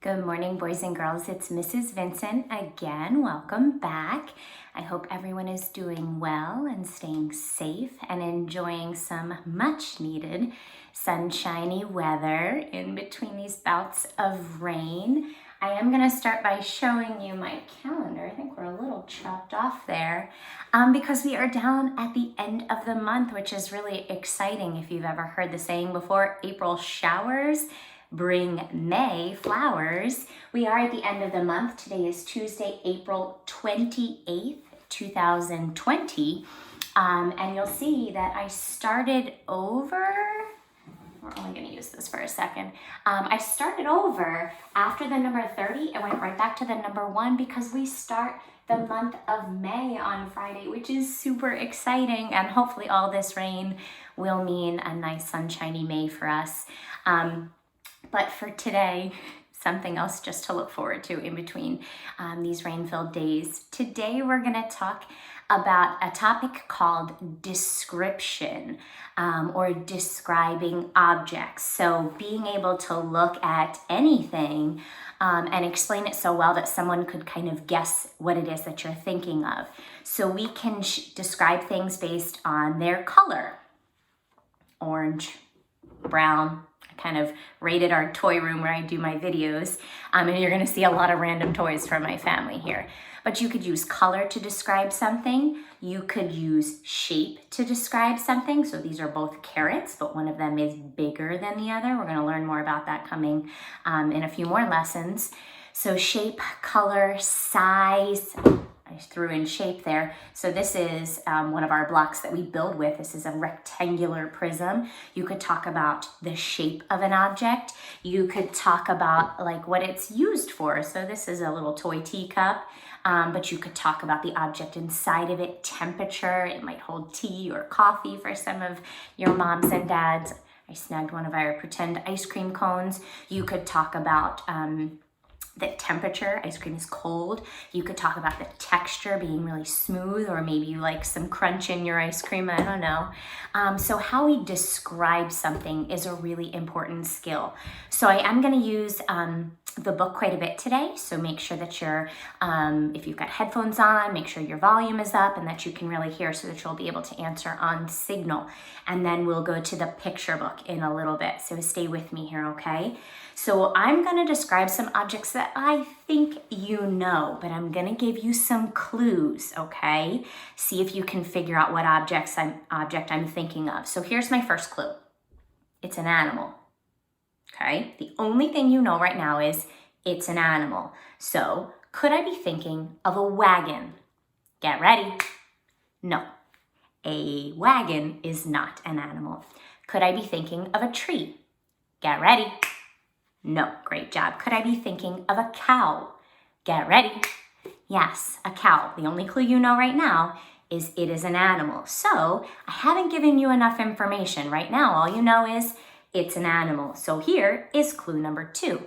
Good morning, boys and girls. It's Mrs. Vincent again. Welcome back. I hope everyone is doing well and staying safe and enjoying some much needed sunshiny weather in between these bouts of rain. I am going to start by showing you my calendar. I think we're a little chopped off there because we are down at the end of the month, which is really exciting. If you've ever heard the saying before, April showers bring May flowers. We are at the end of the month. Today is Tuesday, April 28th, 2020. And you'll see that I started over. We're only going to use this for a second. I started over after the number 30. I went right back to the number 1 because we start the month of May on Friday, which is super exciting. And hopefully all this rain will mean a nice sunshiny May for us. But for today, something else just to look forward to in between these rain-filled days. Today, we're going to talk about a topic called description or describing objects. So being able to look at anything and explain it so well that someone could kind of guess what it is that you're thinking of. So we can describe things based on their color. Orange, brown. Kind of rated our toy room where I do my videos, and you're going to see a lot of random toys from my family here. But you could use color to describe something. You could use shape to describe something. So these are both carrots, but one of them is bigger than the other. We're going to learn more about that coming in a few more lessons. So shape, color, size. I threw in shape there. So this is one of our blocks that we build with. This is a rectangular prism. You could talk about the shape of an object. You could talk about like what it's used for. So this is a little toy teacup, but you could talk about the object inside of it, temperature. It might hold tea or coffee for some of your moms and dads. I snagged one of our pretend ice cream cones. You could talk about the temperature. Ice cream is cold. You could talk about the texture being really smooth, or maybe you like some crunch in your ice cream. I don't know. So how we describe something is a really important skill. So I am going to use the book quite a bit today. So make sure that you're, if you've got headphones on, make sure your volume is up and that you can really hear so that you'll be able to answer on signal. And then we'll go to the picture book in a little bit. So stay with me here, okay? So I'm going to describe some objects that I think you know, but I'm going to give you some clues, okay? See if you can figure out what object I'm thinking of. So here's my first clue. It's an animal, okay? The only thing you know right now is it's an animal. So could I be thinking of a wagon? Get ready. No, a wagon is not an animal. Could I be thinking of a tree? Get ready. No, great job. Could I be thinking of a cow? Get ready. Yes, a cow. The only clue you know right now is it is an animal. So I haven't given you enough information. Right now, all you know is it's an animal. So here is clue number 2.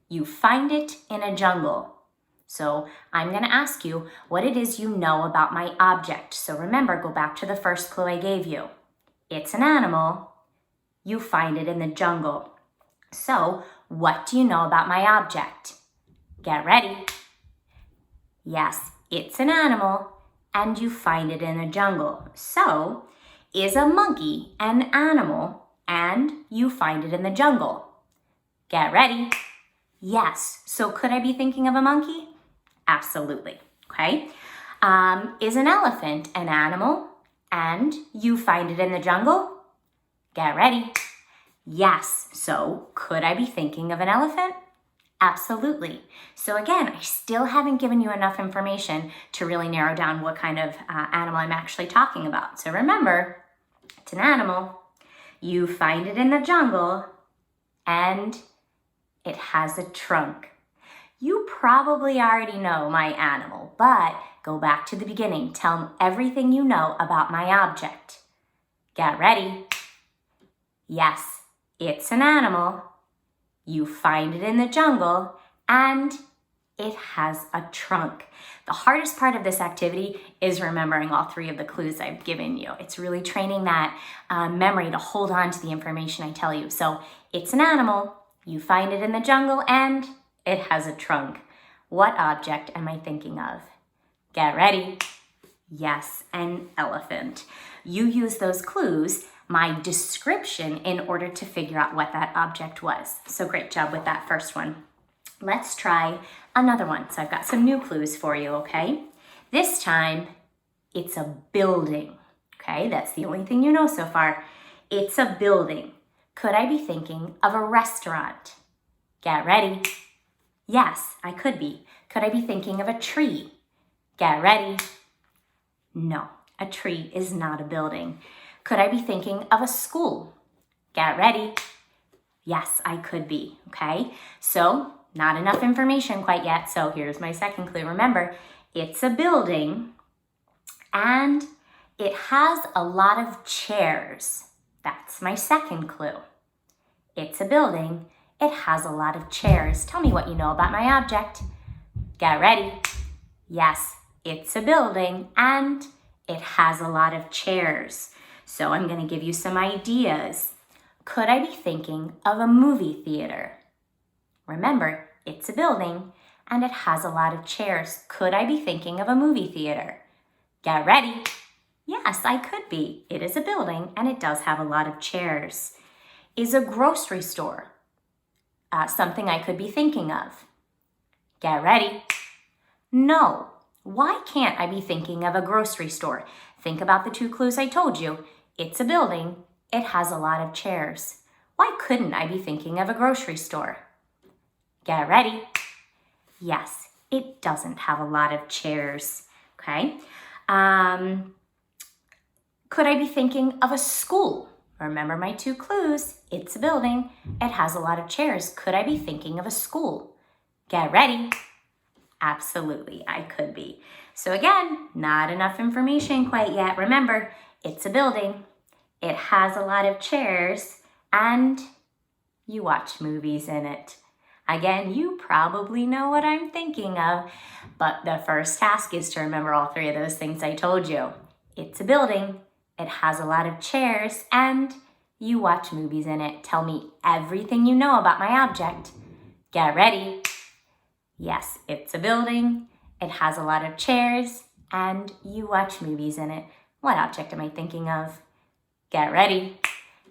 You find it in a jungle. So I'm going to ask you what it is you know about my object. So remember, go back to the first clue I gave you. It's an animal. You find it in the jungle. So what do you know about my object? Get ready. Yes, it's an animal and you find it in a jungle. So is a monkey an animal and you find it in the jungle? Get ready. Yes. So could I be thinking of a monkey? Absolutely. Okay. Is an elephant an animal and you find it in the jungle? Get ready. Yes. So could I be thinking of an elephant? Absolutely. So again, I still haven't given you enough information to really narrow down what kind of animal I'm actually talking about. So remember, it's an animal. You find it in the jungle and it has a trunk. You probably already know my animal, but go back to the beginning. Tell them everything you know about my object. Get ready. Yes. It's an animal, you find it in the jungle, and it has a trunk. The hardest part of this activity is remembering all 3 of the clues I've given you. It's really training that memory to hold on to the information I tell you. So it's an animal, you find it in the jungle, and it has a trunk. What object am I thinking of? Get ready. Yes, an elephant. You use those clues, my description, in order to figure out what that object was. So great job with that first one. Let's try another one. So I've got some new clues for you, okay? This time, it's a building, okay? That's the only thing you know so far. It's a building. Could I be thinking of a restaurant? Get ready. Yes, I could be. Could I be thinking of a tree? Get ready. No, a tree is not a building. Could I be thinking of a school? Get ready. Yes, I could be, okay? So, not enough information quite yet, so here's my second clue. Remember, it's a building and it has a lot of chairs. That's my second clue. It's a building, it has a lot of chairs. Tell me what you know about my object. Get ready. Yes, it's a building and it has a lot of chairs. So I'm going to give you some ideas. Could I be thinking of a movie theater? Remember, it's a building and it has a lot of chairs. Could I be thinking of a movie theater? Get ready. Yes, I could be. It is a building and it does have a lot of chairs. Is a grocery store something I could be thinking of? Get ready. No. Why can't I be thinking of a grocery store? Think about the two clues I told you. It's a building. It has a lot of chairs. Why couldn't I be thinking of a grocery store? Get ready. Yes, it doesn't have a lot of chairs. Okay. Could I be thinking of a school? Remember my two clues. It's a building. It has a lot of chairs. Could I be thinking of a school? Get ready. Absolutely, I could be. So again, not enough information quite yet. Remember, it's a building. It has a lot of chairs and you watch movies in it. Again, you probably know what I'm thinking of, but the first task is to remember all three of those things I told you. It's a building. It has a lot of chairs and you watch movies in it. Tell me everything you know about my object. Get ready. Yes, it's a building. It has a lot of chairs and you watch movies in it. What object am I thinking of? Get ready.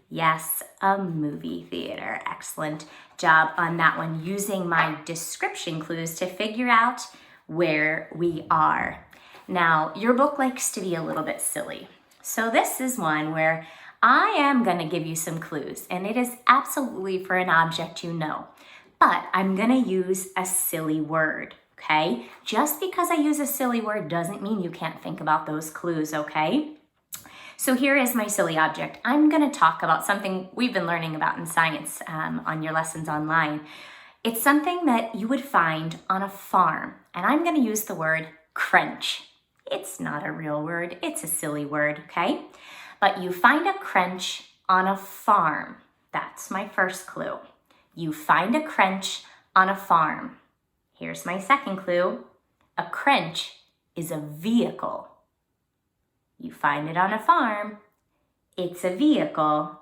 Yes, a movie theater. Excellent job on that one, using my description clues to figure out where we are. Now, your book likes to be a little bit silly. So this is one where I am going to give you some clues, and it is absolutely for an object you know. But I'm going to use a silly word, okay? Just because I use a silly word doesn't mean you can't think about those clues, okay? So here is my silly object. I'm going to talk about something we've been learning about in science on your lessons online. It's something that you would find on a farm, and I'm going to use the word crunch. It's not a real word. It's a silly word, okay? But you find a crunch on a farm. That's my first clue. You find a crunch on a farm. Here's my second clue. A crunch is a vehicle. You find it on a farm. It's a vehicle,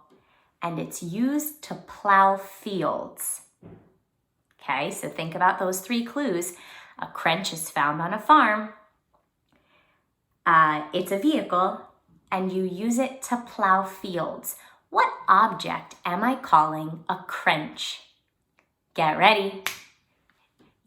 and it's used to plow fields. Okay, so think about those three clues. A crunch is found on a farm. It's a vehicle, and you use it to plow fields. What object am I calling a crunch? Get ready.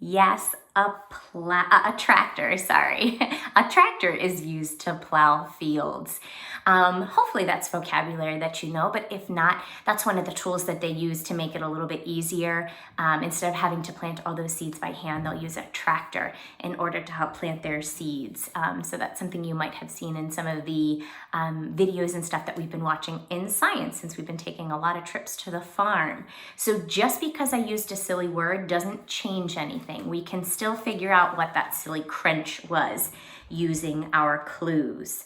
Yes, a tractor, sorry. A tractor is used to plow fields. Hopefully that's vocabulary that you know, but if not, that's one of the tools that they use to make it a little bit easier. Instead of having to plant all those seeds by hand, they'll use a tractor in order to help plant their seeds. So that's something you might have seen in some of the videos and stuff that we've been watching in science, since we've been taking a lot of trips to the farm. So just because I used a silly word doesn't change anything. We can still figure out what that silly crunch was using our clues.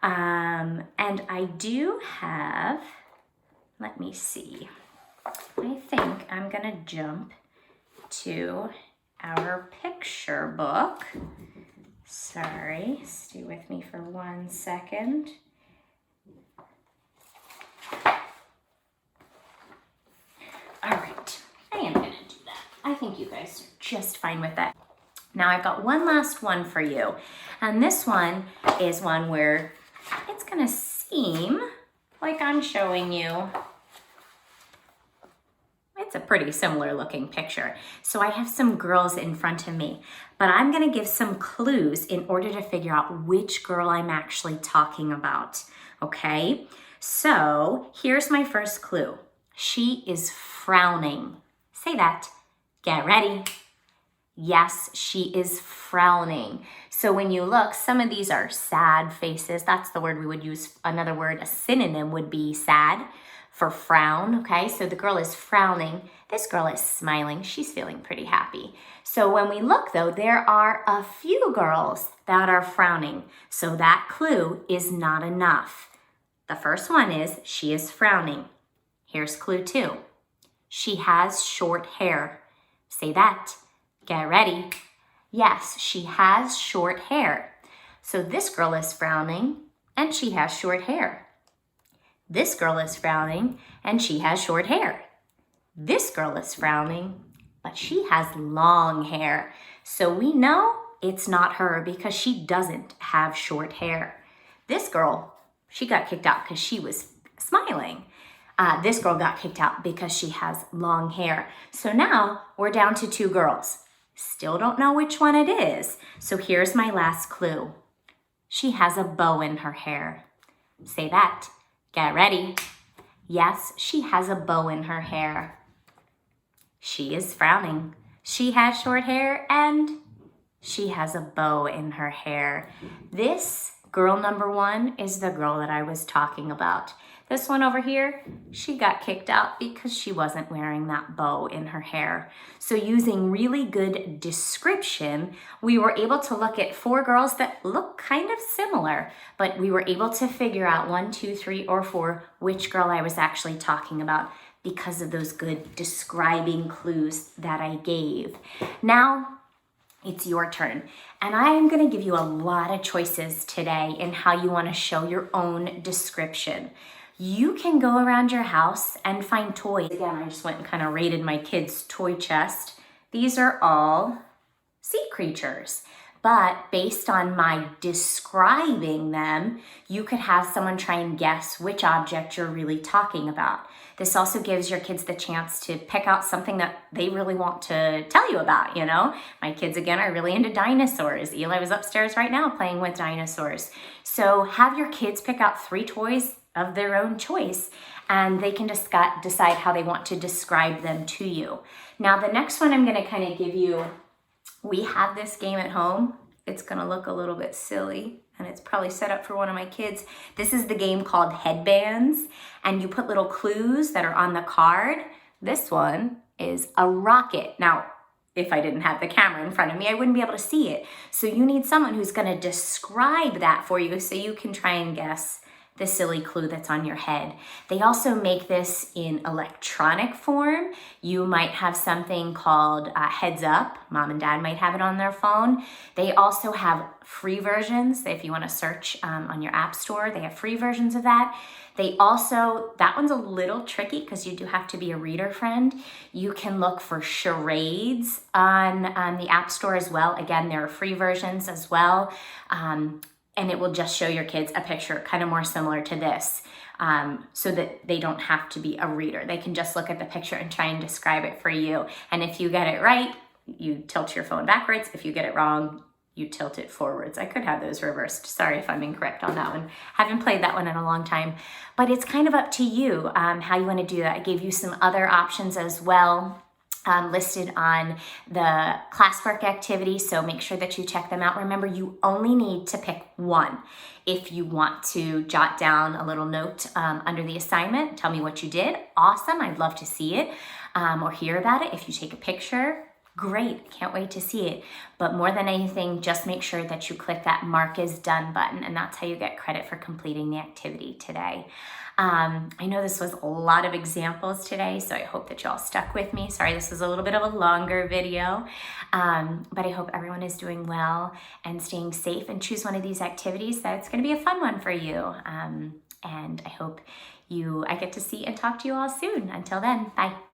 And I do have, let me see, I think I'm gonna jump to our picture book. Sorry, stay with me for 1 second. All right, I am gonna do that. I think you guys are just fine with it. Now I've got one last one for you. And this one is one where it's gonna seem like I'm showing you. It's a pretty similar looking picture. So I have some girls in front of me, but I'm gonna give some clues in order to figure out which girl I'm actually talking about, okay? So here's my first clue. She is frowning. Say that. Get ready. Yes, she is frowning. So when you look, some of these are sad faces. That's the word we would use. Another word, a synonym would be sad for frown, okay? So the girl is frowning. This girl is smiling. She's feeling pretty happy. So when we look though, there are a few girls that are frowning. So that clue is not enough. The first one is she is frowning. Here's clue 2. She has short hair. Say that. Get ready. Yes, she has short hair. So this girl is frowning and she has short hair. This girl is frowning and she has short hair. This girl is frowning, but she has long hair. So we know it's not her because she doesn't have short hair. This girl, she got kicked out because she was smiling. This girl got kicked out because she has long hair. So now we're down to 2 girls. Still don't know which one it is. So here's my last clue. She has a bow in her hair. Say that. Get ready. Yes, she has a bow in her hair. She is frowning. She has short hair and she has a bow in her hair. This girl number 1 is the girl that I was talking about. This one over here, she got kicked out because she wasn't wearing that bow in her hair. So using really good description, we were able to look at 4 girls that look kind of similar, but we were able to figure out 1, 2, 3, or 4 which girl I was actually talking about because of those good describing clues that I gave. Now, it's your turn. And I am gonna give you a lot of choices today in how you wanna show your own description. You can go around your house and find toys. Again, I just went and kind of raided my kids' toy chest. These are all sea creatures. But based on my describing them, you could have someone try and guess which object you're really talking about. This also gives your kids the chance to pick out something that they really want to tell you about, you know? My kids, again, are really into dinosaurs. Eli was upstairs right now playing with dinosaurs. So have your kids pick out 3 toys of their own choice, and they can decide how they want to describe them to you. Now, the next one I'm gonna kind of give you, we have this game at home. It's gonna look a little bit silly, and it's probably set up for one of my kids. This is the game called Headbands, and you put little clues that are on the card. This one is a rocket. Now, if I didn't have the camera in front of me, I wouldn't be able to see it. So you need someone who's gonna describe that for you so you can try and guess the silly clue that's on your head. They also make this in electronic form. You might have something called Heads Up. Mom and Dad might have it on their phone. They also have free versions. If you want to search on your app store, they have free versions of that. They also, that one's a little tricky because you do have to be a reader friend. You can look for charades on the app store as well. Again, there are free versions as well. And it will just show your kids a picture kind of more similar to this so that they don't have to be a reader. They can just look at the picture and try and describe it for you. And if you get it right, you tilt your phone backwards. If you get it wrong, you tilt it forwards. I could have those reversed. Sorry if I'm incorrect on that one. Haven't played that one in a long time, but it's kind of up to you how you want to do that. I gave you some other options as well. Listed on the classwork activity, so make sure that you check them out. Remember, you only need to pick one. If you want to jot down a little note under the assignment, tell me what you did. Awesome, I'd love to see it or hear about it. If you take a picture, great, can't wait to see it. But more than anything, just make sure that you click that Mark is Done button, and that's how you get credit for completing the activity today. I know this was a lot of examples today, so I hope that y'all stuck with me. Sorry, this was a little bit of a longer video, but I hope everyone is doing well and staying safe, and choose one of these activities that's gonna be a fun one for you. And I hope I get to see and talk to you all soon. Until then, bye.